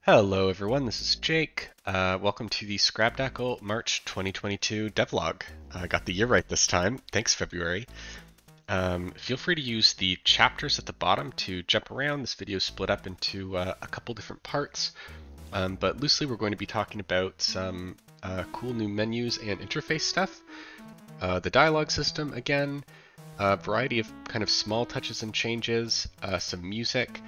Hello everyone, this is Jake. Welcome to the Scrabdackle March 2022 devlog. I got the year right this time. Thanks, February. Feel free to use the chapters at the bottom to jump around. This video is split up into a couple different parts, but loosely we're going to be talking about some cool new menus and interface stuff, the dialogue system again, a variety of kind of small touches and changes, some music,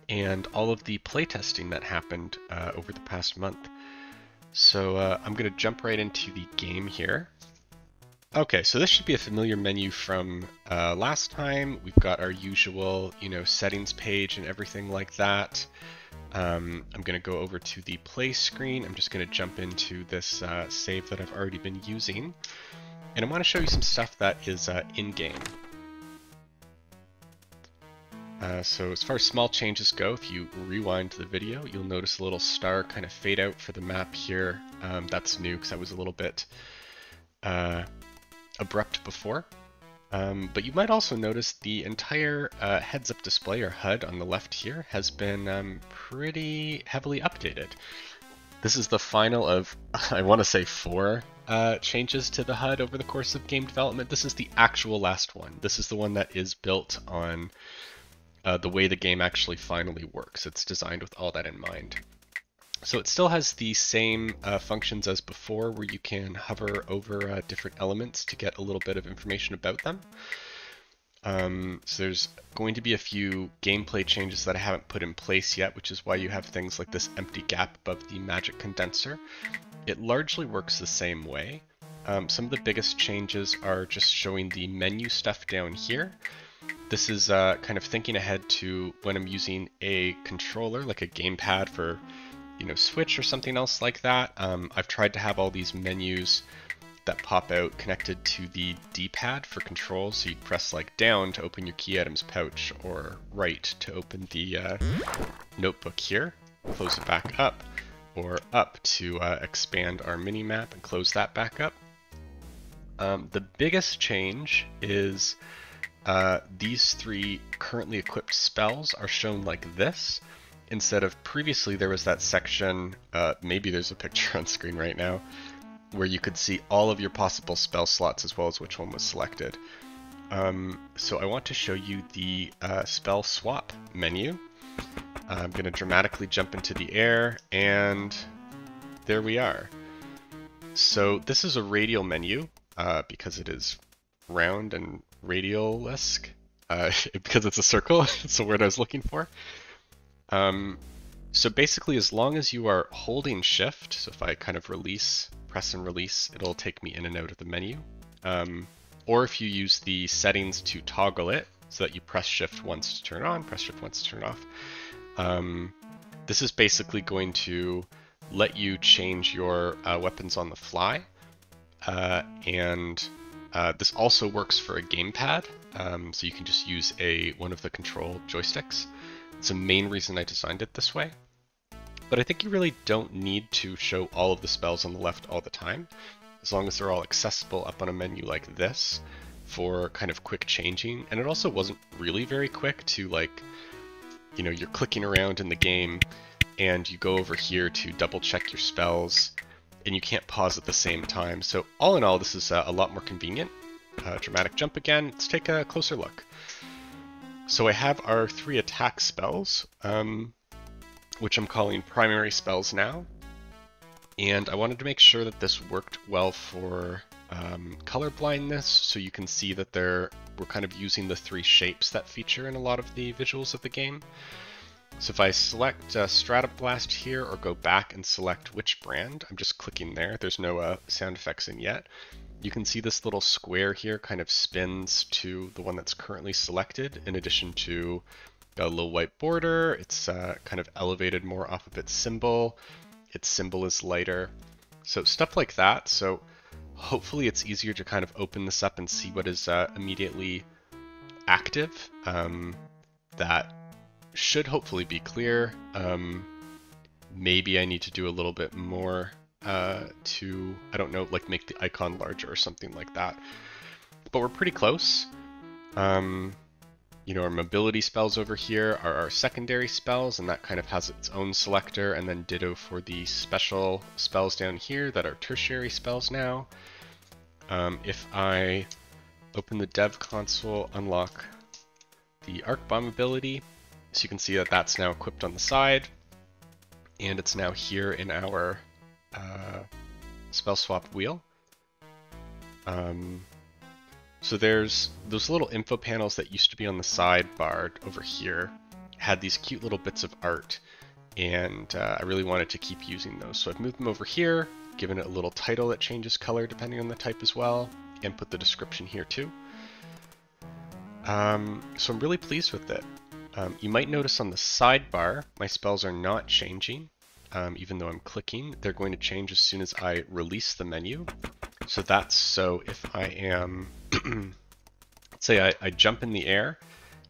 and all of the playtesting that happened over the past month. So I'm going to jump right into the game here. Okay, so this should be a familiar menu from last time. We've got our usual, settings page and everything like that. I'm going to go over to the play screen. I'm just going to jump into this save that I've already been using. And I want to show you some stuff that is in-game. So as far as small changes go, if you rewind the video, you'll notice a little star kind of fade out for the map here. That's new because that was a little bit abrupt before. But you might also notice the entire heads-up display, or HUD, on the left here has been pretty heavily updated. This is the final of, I want to say, 4 changes to the HUD over the course of game development. This is the actual last one. This is the one that is built on the way the game actually finally works. It's designed with all that in mind. So it still has the same functions as before, where you can hover over different elements to get a little bit of information about them. So there's going to be a few gameplay changes that I haven't put in place yet, which is why you have things like this empty gap above the magic condenser. It largely works the same way. Some of the biggest changes are just showing the menu stuff down here. This is kind of thinking ahead to when I'm using a controller, like a gamepad for, Switch or something else like that. I've tried to have all these menus that pop out connected to the D-pad for control. So you press like down to open your key items pouch, or right to open the notebook here, close it back up, or up to expand our mini map and close that back up. The biggest change is these 3 currently equipped spells are shown like this, instead of previously there was that section, maybe there's a picture on screen right now, where you could see all of your possible spell slots as well as which one was selected. So I want to show you the spell swap menu. I'm going to dramatically jump into the air, and there we are. So this is a radial menu, because it is round and radial-esque, because it's a circle. It's the word I was looking for. So basically, as long as you are holding shift, so if I kind of press and release, it'll take me in and out of the menu. Or if you use the settings to toggle it, so that you press shift once to turn on, press shift once to turn off. This is basically going to let you change your weapons on the fly. And this also works for a gamepad, so you can just use one of the control joysticks. It's the main reason I designed it this way. But I think you really don't need to show all of the spells on the left all the time, as long as they're all accessible up on a menu like this for kind of quick changing. And it also wasn't really very quick to, like, you're clicking around in the game and you go over here to double check your spells, and you can't pause at the same time. So all in all, this is a lot more convenient. Dramatic jump again. Let's take a closer look. So I have our 3 attack spells, which I'm calling primary spells now. And I wanted to make sure that this worked well for color blindness, so you can see that we're kind of using the 3 shapes that feature in a lot of the visuals of the game. So if I select Stratablast here, or go back and select which brand, I'm just clicking there. There's no sound effects in yet. You can see this little square here kind of spins to the one that's currently selected, in addition to a little white border. It's kind of elevated more off of its symbol. Its symbol is lighter. So stuff like that. So hopefully it's easier to kind of open this up and see what is immediately active. That should hopefully be clear. Maybe I need to do a little bit more to, I don't know, like make the icon larger or something like that. But we're pretty close. Our mobility spells over here are our secondary spells, and that kind of has its own selector, and then ditto for the special spells down here that are tertiary spells now. If I open the dev console, unlock the arc bomb ability, so you can see that that's now equipped on the side, and it's now here in our spell swap wheel. So there's those little info panels that used to be on the sidebar over here, had these cute little bits of art, and I really wanted to keep using those. So I've moved them over here, given it a little title that changes color depending on the type as well, and put the description here too. So I'm really pleased with it. You might notice on the sidebar, my spells are not changing, even though I'm clicking. They're going to change as soon as I release the menu. So that's so if I am, let's say I jump in the air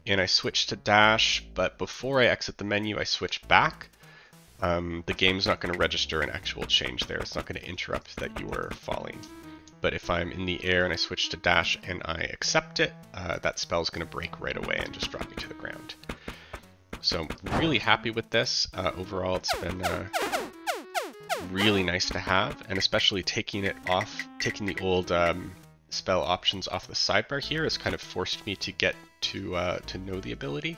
and I switch to dash, but before I exit the menu, I switch back. The game's not going to register an actual change there. It's not going to interrupt that you are falling. But if I'm in the air and I switch to dash and I accept it, that spell's going to break right away and just drop me to the ground. So I'm really happy with this. Overall, it's been really nice to have, and especially taking the old spell options off the sidebar here has kind of forced me to get to know the ability,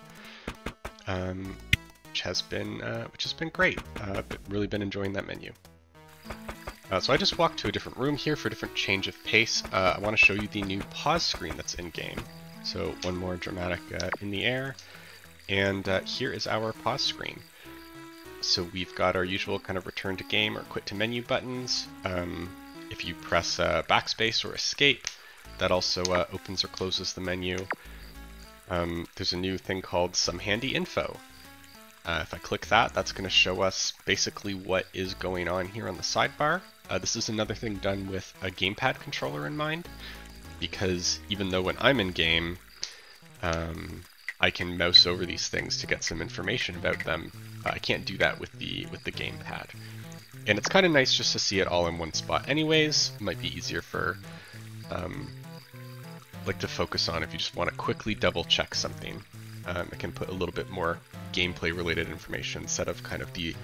which has been great. But really been enjoying that menu. So I just walked to a different room here for a different change of pace. I want to show you the new pause screen that's in game. So one more dramatic in the air, and here is our pause screen. So we've got our usual kind of return to game or quit to menu buttons. If you press backspace or escape, that also opens or closes the menu. There's a new thing called some handy info. If I click that, that's going to show us basically what is going on here on the sidebar. This is another thing done with a gamepad controller in mind, because even though when I'm in game, I can mouse over these things to get some information about them, I can't do that with the gamepad. And it's kind of nice just to see it all in one spot anyways. It might be easier for like to focus on if you just want to quickly double check something. It can put a little bit more gameplay related information instead of kind of the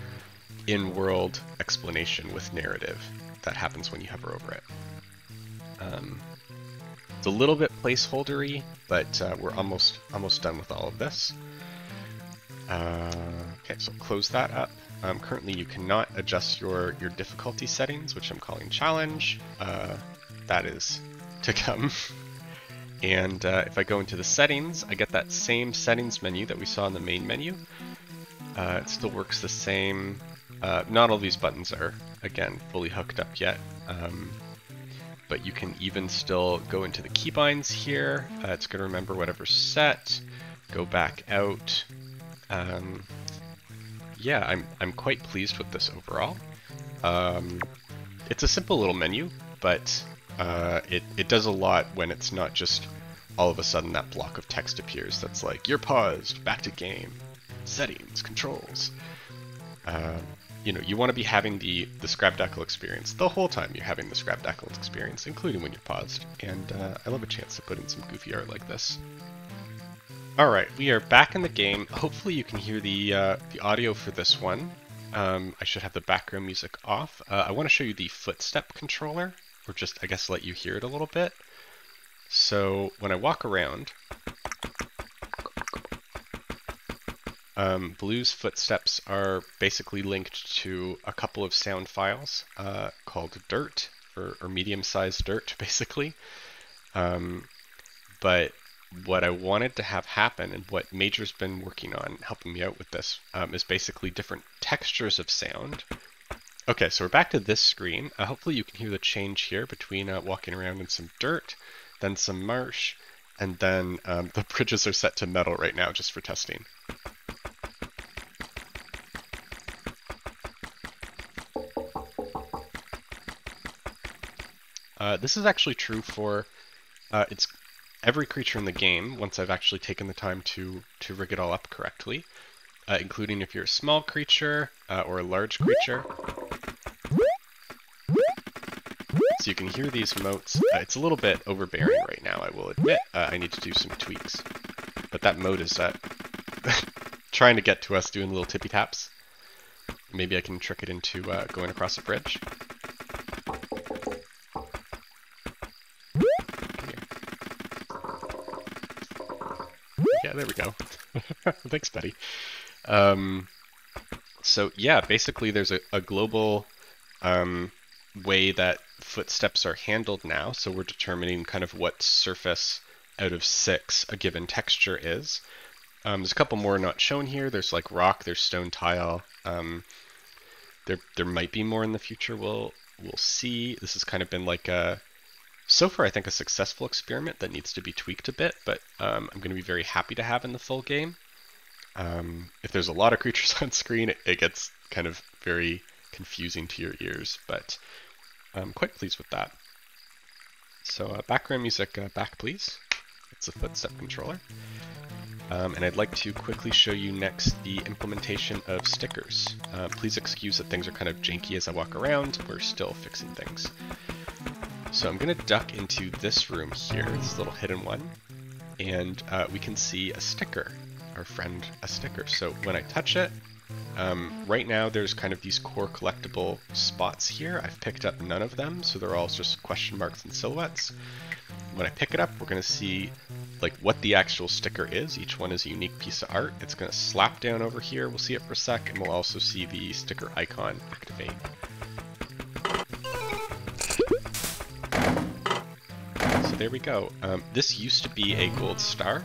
in-world explanation with narrative that happens when you hover over it. It's a little bit placeholdery, but we're almost done with all of this. Okay, so close that up. Currently you cannot adjust your difficulty settings, which I'm calling challenge. That is to come. And if I go into the settings, I get that same settings menu that we saw in the main menu. It still works the same. Not all these buttons are, again, fully hooked up yet. But you can even still go into the keybinds here. It's going to remember whatever's set. Go back out. Yeah, I'm quite pleased with this overall. It's a simple little menu, but it does a lot when it's not just all of a sudden that block of text appears that's like, you're paused, back to game, settings, controls. You know, you want to be having the Scrabdackle experience the whole time you're having the Scrabdackle experience, including when you're paused. And I love a chance to put in some goofy art like this. Alright, we are back in the game. Hopefully you can hear the audio for this one. I should have the background music off. I want to show you the Footstep controller, or just, I guess, let you hear it a little bit. So when I walk around, Blue's footsteps are basically linked to a couple of sound files called dirt, or medium-sized dirt, basically. But what I wanted to have happen, and what Major's been working on, helping me out with this, is basically different textures of sound. Okay, so we're back to this screen. Hopefully you can hear the change here between walking around in some dirt, then some marsh, and then the bridges are set to metal right now just for testing. This is actually true for it's every creature in the game, once I've actually taken the time to rig it all up correctly, including if you're a small creature or a large creature. So you can hear these motes. It's a little bit overbearing right now, I will admit. I need to do some tweaks. but that mode is trying to get to us doing little tippy taps. Maybe I can trick it into going across a bridge. Yeah, there we go. Thanks, buddy. So yeah, basically there's a global way that footsteps are handled now. So we're determining kind of what surface out of 6 a given texture is. There's a couple more not shown here. There's like rock, there's stone tile. There might be more in the future. We'll see. This has kind of been like so far I think a successful experiment that needs to be tweaked a bit, but I'm going to be very happy to have in the full game. If there's a lot of creatures on screen, it gets kind of very confusing to your ears, but I'm quite pleased with that. So background music back, please. It's a Footstep controller. And I'd like to quickly show you next the implementation of stickers. Please excuse that things are kind of janky as I walk around. We're still fixing things. So I'm going to duck into this room here, this little hidden one, and we can see a sticker. Our friend a sticker. So when I touch it, right now there's kind of these core collectible spots here. I've picked up none of them, so they're all just question marks and silhouettes. When I pick it up, we're going to see like what the actual sticker is. Each one is a unique piece of art. It's going to slap down over here. We'll see it for a sec, and we'll also see the sticker icon activate. So there we go. This used to be a gold star.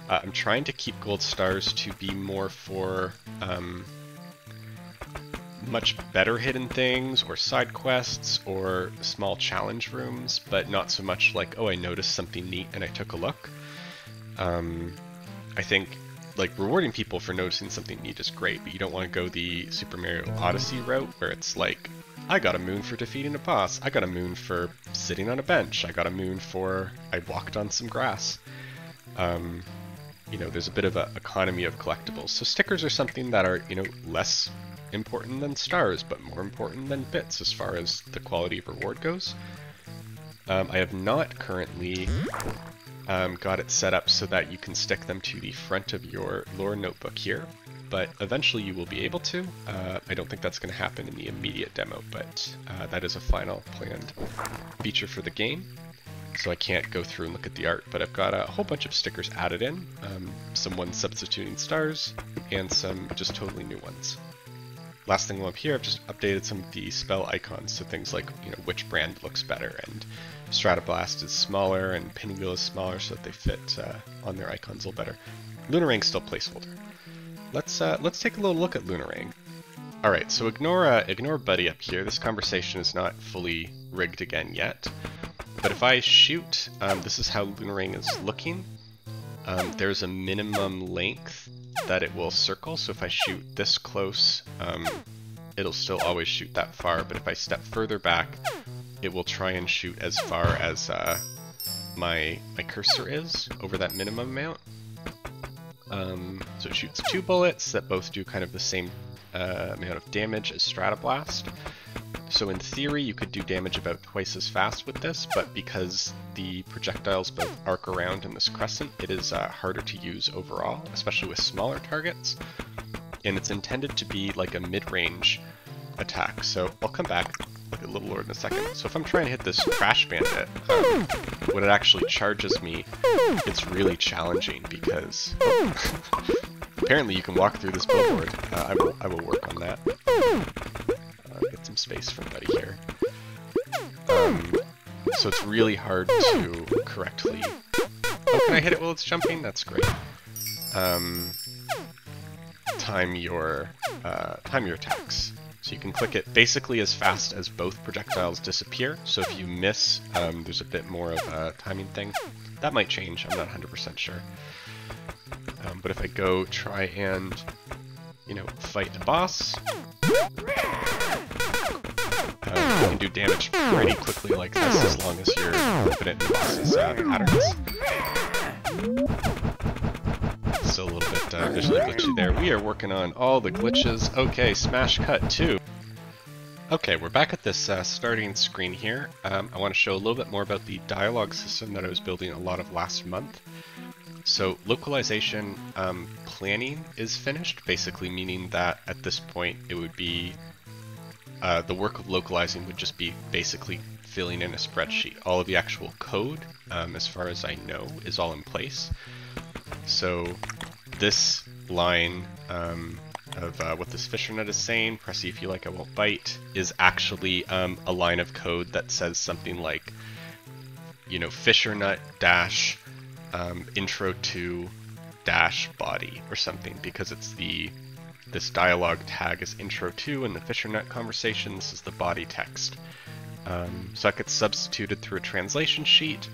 I'm trying to keep gold stars to be more for much better hidden things or side quests or small challenge rooms, but not so much like, oh, I noticed something neat and I took a look. I think like rewarding people for noticing something neat is great, but you don't want to go the Super Mario Odyssey route where it's like, I got a moon for defeating a boss, I got a moon for sitting on a bench, I got a moon for I walked on some grass. You know, there's a bit of an economy of collectibles. So stickers are something that are, you know, less important than stars, but more important than bits as far as the quality of reward goes. I have not currently got it set up so that you can stick them to the front of your lore notebook here, but eventually you will be able to. I don't think that's going to happen in the immediate demo, but that is a final planned feature for the game. So I can't go through and look at the art, but I've got a whole bunch of stickers added in, some ones substituting stars, and some just totally new ones. Last thing up here, I've just updated some of the spell icons, so things like, you know, which brand looks better, and Stratablast is smaller, and Pinwheel is smaller, so that they fit on their icons a little better. Lunarang's still placeholder. Let's take a little look at Lunarang. All right, so ignore Buddy up here. This conversation is not fully rigged again yet. But if I shoot, this is how Lunarang is looking. There's a minimum length that it will circle, so if I shoot this close, it'll still always shoot that far, but if I step further back, it will try and shoot as far as my cursor is over that minimum amount. So it shoots 2 bullets that both do kind of the same amount of damage as Stratablast. So in theory, you could do damage about twice as fast with this, but because the projectiles both arc around in this crescent, it is harder to use overall, especially with smaller targets. And it's intended to be like a mid-range attack. So I'll come back, look at Little Lord in a second. So if I'm trying to hit this Crash Bandit, when it actually charges me, it's really challenging because apparently you can walk through this billboard. I will work on that. Get some space from Buddy here. So it's really hard to correctly... Oh, can I hit it while it's jumping? That's great. Time your attacks. So you can click it basically as fast as both projectiles disappear. So if you miss, there's a bit more of a timing thing. That might change, I'm not 100% sure. But if I go try and, you know, fight the boss, you can do damage pretty quickly like this as long as you're confident in the boss's patterns. Still a little bit visually glitchy there. We are working on all the glitches. Okay, smash cut 2. Okay, we're back at this starting screen here. I want to show a little bit more about the dialogue system that I was building a lot of last month. So localization planning is finished, basically meaning that at this point it would be the work of localizing would just be basically filling in a spreadsheet. All of the actual code, as far as I know, is all in place. So this line of what this fisher nut is saying, press E if you like, I won't bite, is actually a line of code that says something like, you know, fisher nut dash intro to dash body or something, because it's this dialogue tag is intro to, and the fisher nut conversation, this is the body text. So that gets substituted through a translation sheet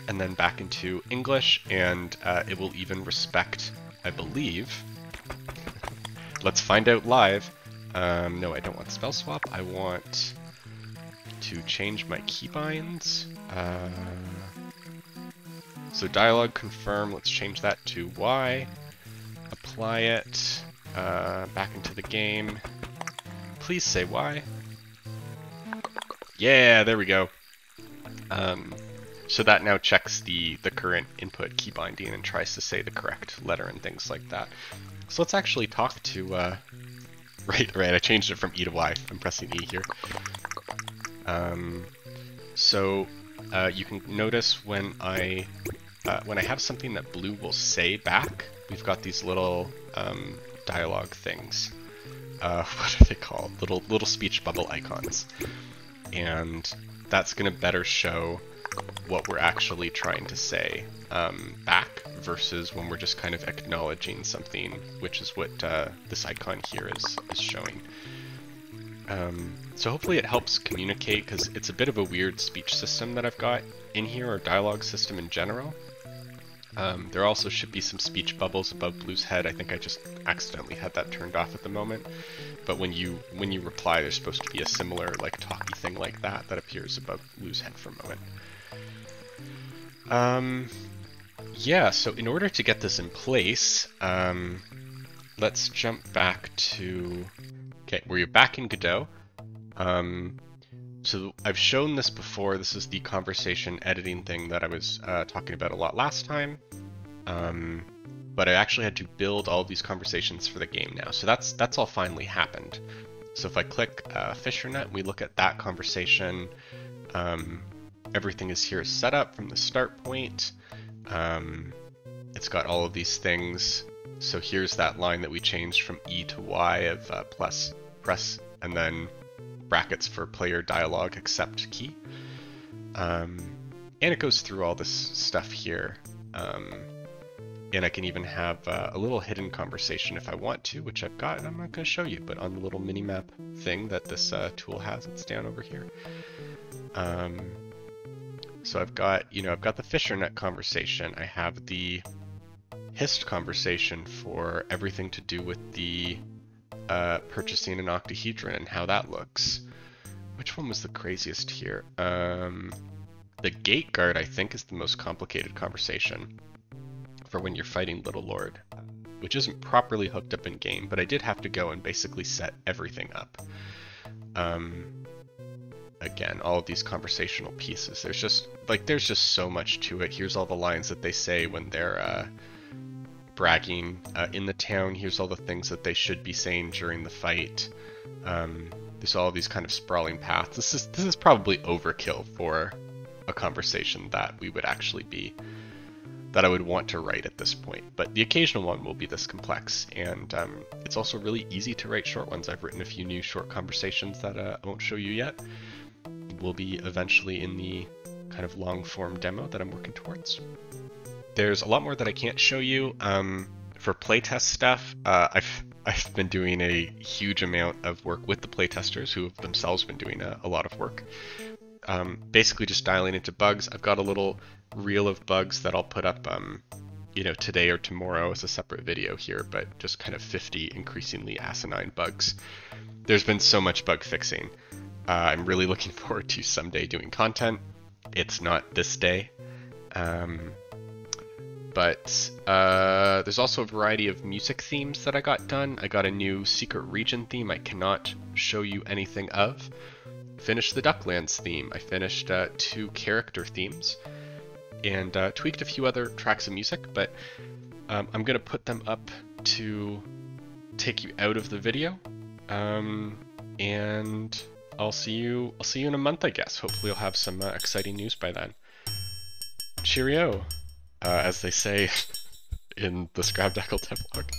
and then back into English, and it will even respect, I believe, let's find out live. No, I don't want spell swap. I want to change my keybinds. So dialogue confirm, let's change that to Y. Apply it back into the game. Please say Y. Yeah, there we go. So that now checks the current input key binding and tries to say the correct letter and things like that. So let's actually talk to, right, I changed it from E to Y. I'm pressing E here. So you can notice when I have something that blue will say back, we've got these little dialogue things. What are they called? Little speech bubble icons. And that's going to better show what we're actually trying to say back versus when we're just kind of acknowledging something, which is what this icon here is showing. So hopefully it helps communicate, because it's a bit of a weird speech system that I've got in here, or dialogue system in general. There also should be some speech bubbles above Blue's head. I think I just accidentally had that turned off at the moment. But when you reply, there's supposed to be a similar like talky thing like that appears above Blue's head for a moment. Yeah, so in order to get this in place, let's jump back to, okay, we're back in Godot. So I've shown this before. This is the conversation editing thing that I was talking about a lot last time. But I actually had to build all of these conversations for the game now. So that's all finally happened. So if I click FisherNet, we look at that conversation. Everything is here set up from the start point. It's got all of these things. So here's that line that we changed from E to Y of press and then brackets for player dialogue accept key. And it goes through all this stuff here. And I can even have a little hidden conversation if I want to, which I've got, and I'm not going to show you, but on the little minimap thing that this tool has, it's down over here. So I've got the FisherNet conversation. I have the hist conversation for everything to do with the purchasing an octahedron and how that looks. Which one was the craziest here? The gate guard, I think, is the most complicated conversation for when you're fighting Little Lord, which isn't properly hooked up in game, but I did have to go and basically set everything up. Again, all of these conversational pieces, there's just so much to it. Here's all the lines that they say when they're bragging in the town. Here's all the things that they should be saying during the fight. There's all these kind of sprawling paths. This is probably overkill for a conversation that we would actually be, that I would want to write at this point. But the occasional one will be this complex, and it's also really easy to write short ones. I've written a few new short conversations that I won't show you yet. Will be eventually in the kind of long form demo that I'm working towards. There's a lot more that I can't show you. For playtest stuff, I've been doing a huge amount of work with the playtesters who have themselves been doing a lot of work. Basically just dialing into bugs. I've got a little reel of bugs that I'll put up today or tomorrow as a separate video here, but just kind of 50 increasingly asinine bugs. There's been so much bug fixing. I'm really looking forward to someday doing content. It's not this day. But there's also a variety of music themes that I got done. I got a new secret region theme I cannot show you anything of. Finished the Ducklands theme. I finished 2 character themes. and tweaked a few other tracks of music, but I'm going to put them up to take you out of the video, and I'll see you in a month, I guess. Hopefully you'll have some exciting news by then. Cheerio, as they say in the Scrabdackle devlog.